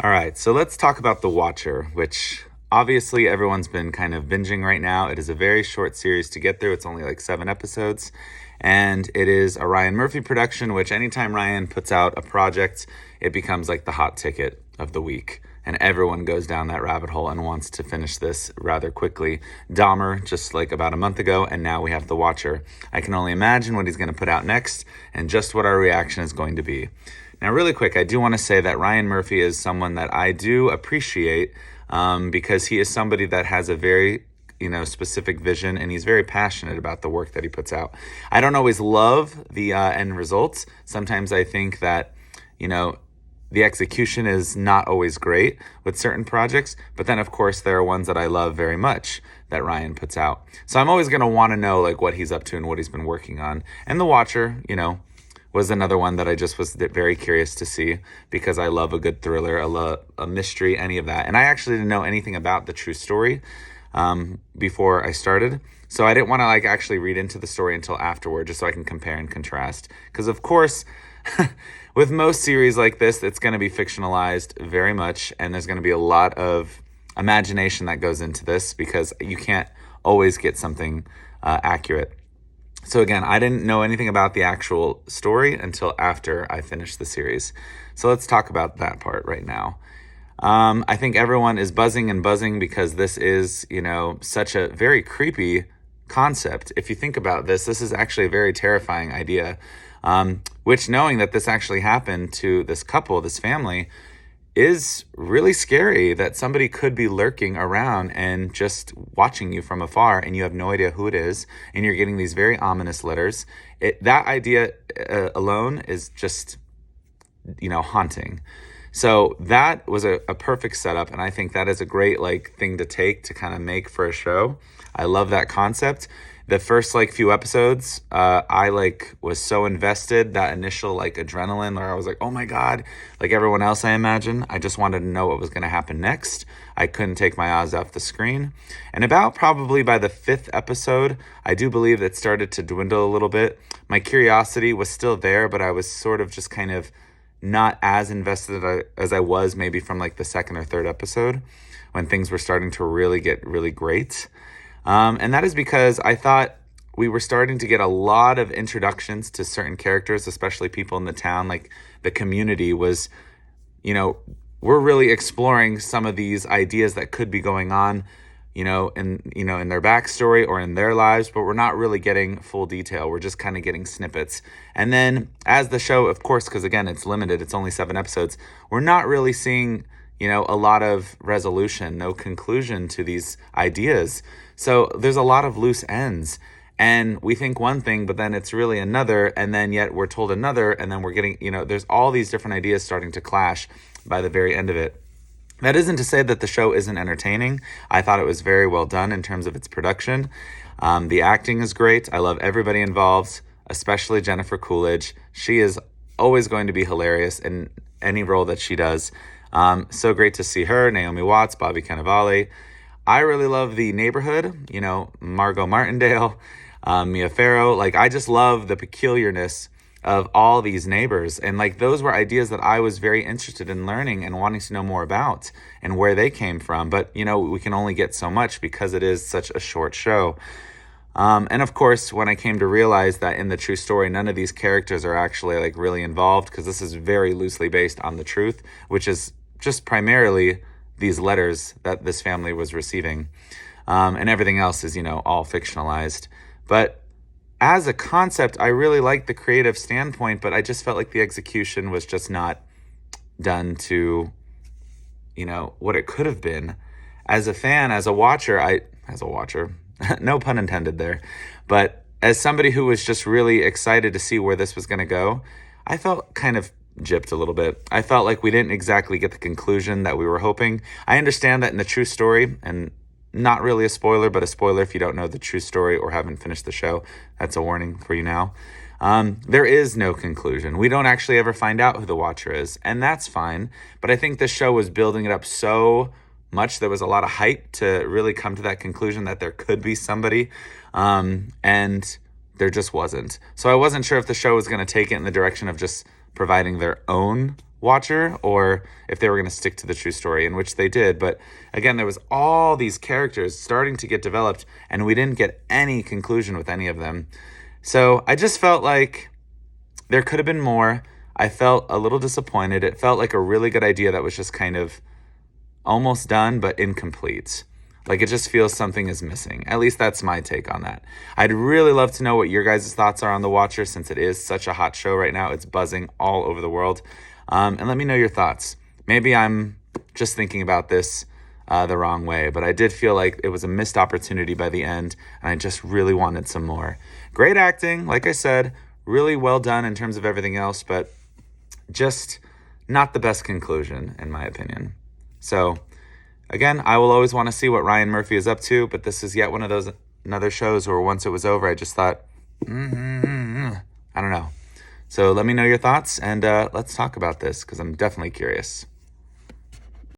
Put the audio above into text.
All right, so let's talk about The Watcher, which obviously everyone's been kind of binging right now. It is a very short series to get through. It's only like 7 episodes. And it is a Ryan Murphy production, which anytime Ryan puts out a project, it becomes like the hot ticket of the week. And everyone goes down that rabbit hole and wants to finish this rather quickly. Dahmer, just like about a month ago, and now we have The Watcher. I can only imagine what he's going to put out next and just what our reaction is going to be. Now, really quick, I do want to say that Ryan Murphy is someone that I do appreciate because he is somebody that has a very specific vision, and he's very passionate about the work that he puts out. I don't always love the end results. Sometimes I think that, the execution is not always great with certain projects, but then of course there are ones that I love very much that Ryan puts out. So I'm always going to want to know like what he's up to and what he's been working on. And The Watcher, was another one that I just was very curious to see because I love a good thriller, a mystery, any of that. And I actually didn't know anything about the true story before I started. So I didn't want to actually read into the story until afterward, just so I can compare and contrast. Because of course, with most series like this, it's going to be fictionalized very much. And there's going to be a lot of imagination that goes into this because you can't always get something accurate. So again, I didn't know anything about the actual story until after I finished the series. So let's talk about that part right now. I think everyone is buzzing because this is, such a very creepy concept. If you think about this is actually a very terrifying idea, which knowing that this actually happened to this couple, this family, is really scary that somebody could be lurking around and just watching you from afar and you have no idea who it is and you're getting these very ominous letters. That idea alone is just, haunting. So that was a perfect setup, and I think that is a great thing to take to kind of make for a show. I love that concept. The first few episodes, I was so invested, that initial adrenaline where I was like, oh my God, like everyone else I imagine. I just wanted to know what was going to happen next. I couldn't take my eyes off the screen. And about probably by the 5th episode, I do believe it started to dwindle a little bit. My curiosity was still there, but I was sort of just kind of not as invested as I was maybe from the 2nd or 3rd episode when things were starting to really get really great. And that is because I thought we were starting to get a lot of introductions to certain characters, especially people in the town. The community was, we're really exploring some of these ideas that could be going on, in their backstory or in their lives, but we're not really getting full detail. We're just kind of getting snippets. And then as the show, of course, because again, it's limited, it's only 7 episodes, we're not really seeing a lot of resolution, no conclusion to these ideas. So there's a lot of loose ends. And we think one thing, but then it's really another. And then yet we're told another. And then we're getting, there's all these different ideas starting to clash by the very end of it. That isn't to say that the show isn't entertaining. I thought it was very well done in terms of its production. The acting is great. I love everybody involved, especially Jennifer Coolidge. She is always going to be hilarious in any role that she does. So great to see her, Naomi Watts, Bobby Cannavale. I really love the neighborhood, Margo Martindale, Mia Farrow. I just love the peculiarness of all these neighbors. And those were ideas that I was very interested in learning and wanting to know more about and where they came from. But, we can only get so much because it is such a short show. And of course, when I came to realize that in the true story, none of these characters are actually really involved, because this is very loosely based on the truth, which is just primarily these letters that this family was receiving. And everything else is, all fictionalized. But as a concept, I really liked the creative standpoint, but I just felt like the execution was just not done to, what it could have been. As a fan, as a watcher, no pun intended there, but as somebody who was just really excited to see where this was going to go, I felt kind of gypped a little bit. I felt like we didn't exactly get the conclusion that we were hoping. I understand that in the true story, and not really a spoiler, but a spoiler if you don't know the true story or haven't finished the show, that's a warning for you now. There is no conclusion. We don't actually ever find out who the Watcher is, and that's fine. But I think the show was building it up so much. There was a lot of hype to really come to that conclusion that there could be somebody, and there just wasn't. So I wasn't sure if the show was going to take it in the direction of just providing their own Watcher or if they were going to stick to the true story, in which they did. But again, there was all these characters starting to get developed, and we didn't get any conclusion with any of them. So I just felt like there could have been more. I felt a little disappointed. It felt like a really good idea that was just kind of almost done, but incomplete. Like, it just feels something is missing. At least that's my take on that. I'd really love to know what your guys' thoughts are on The Watcher, since it is such a hot show right now. It's buzzing all over the world. And let me know your thoughts. Maybe I'm just thinking about this the wrong way, but I did feel like it was a missed opportunity by the end, and I just really wanted some more. Great acting, like I said, really well done in terms of everything else, but just not the best conclusion, in my opinion. So, again, I will always want to see what Ryan Murphy is up to, but this is yet one of those another shows where once it was over, I just thought, I don't know. So let me know your thoughts, and let's talk about this, because I'm definitely curious.